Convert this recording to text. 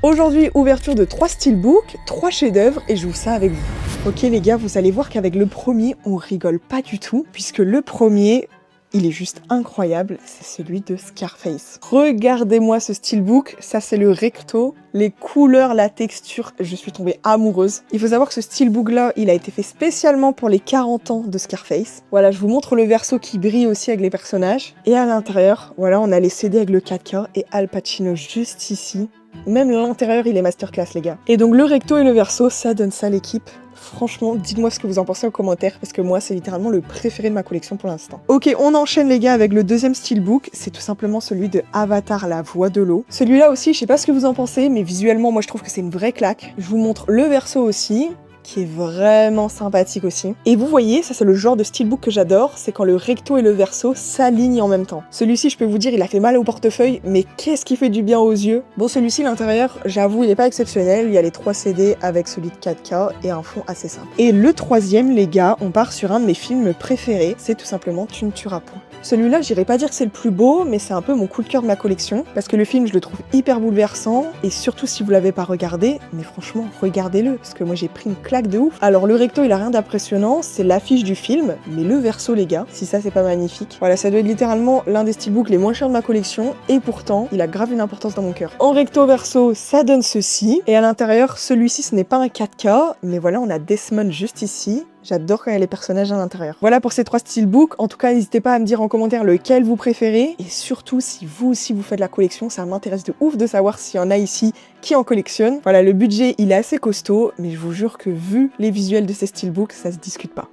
Aujourd'hui, ouverture de 3 steelbooks, 3 chefs-d'œuvre et je joue ça avec vous. Ok les gars, vous allez voir qu'avec le premier, on rigole pas du tout, puisque le premier, il est juste incroyable, c'est celui de Scarface. Regardez-moi ce steelbook, ça c'est le recto, les couleurs, la texture, je suis tombée amoureuse. Il faut savoir que ce steelbook là, il a été fait spécialement pour les 40 ans de Scarface. Voilà, je vous montre le verso qui brille aussi avec les personnages. Et à l'intérieur, voilà, on a les CD avec le 4K et Al Pacino juste ici. Même l'intérieur, il est masterclass les gars. Et donc le recto et le verso, ça donne ça l'équipe. Franchement, dites-moi ce que vous en pensez en commentaire, parce que moi, c'est littéralement le préféré de ma collection pour l'instant. Ok, on enchaîne les gars avec le deuxième steelbook, c'est tout simplement celui de Avatar, la voix de l'eau. Celui-là aussi, je sais pas ce que vous en pensez, mais visuellement, moi je trouve que c'est une vraie claque. Je vous montre le verso aussi, qui est vraiment sympathique aussi. Et vous voyez, ça c'est le genre de steelbook que j'adore, c'est quand le recto et le verso s'alignent en même temps. Celui-ci, je peux vous dire, il a fait mal au portefeuille, mais qu'est-ce qui fait du bien aux yeux. Bon, celui-ci, l'intérieur, j'avoue, il est pas exceptionnel, il y a les 3 CD avec celui de 4K et un fond assez simple. Et le troisième, les gars, on part sur un de mes films préférés, c'est tout simplement Tu ne tueras point. Celui-là, j'irais pas dire que c'est le plus beau, mais c'est un peu mon coup de cœur de ma collection, parce que le film, je le trouve hyper bouleversant, et surtout si vous l'avez pas regardé, mais franchement, regardez-le, parce que moi j'ai pris une claque de ouf. Alors le recto, il a rien d'impressionnant, c'est l'affiche du film, mais le verso, les gars, si ça c'est pas magnifique. Voilà, ça doit être littéralement l'un des steelbooks les moins chers de ma collection, et pourtant, il a grave une importance dans mon cœur. En recto verso, ça donne ceci, et à l'intérieur, celui-ci, ce n'est pas un 4K, mais voilà, on a Desmond juste ici. J'adore quand il y a les personnages à l'intérieur. Voilà pour ces 3 steelbooks. En tout cas, n'hésitez pas à me dire en commentaire lequel vous préférez. Et surtout, si vous aussi vous faites la collection, ça m'intéresse de ouf de savoir s'il y en a ici qui en collectionnent. Voilà, le budget, il est assez costaud, mais je vous jure que vu les visuels de ces steelbooks, ça se discute pas.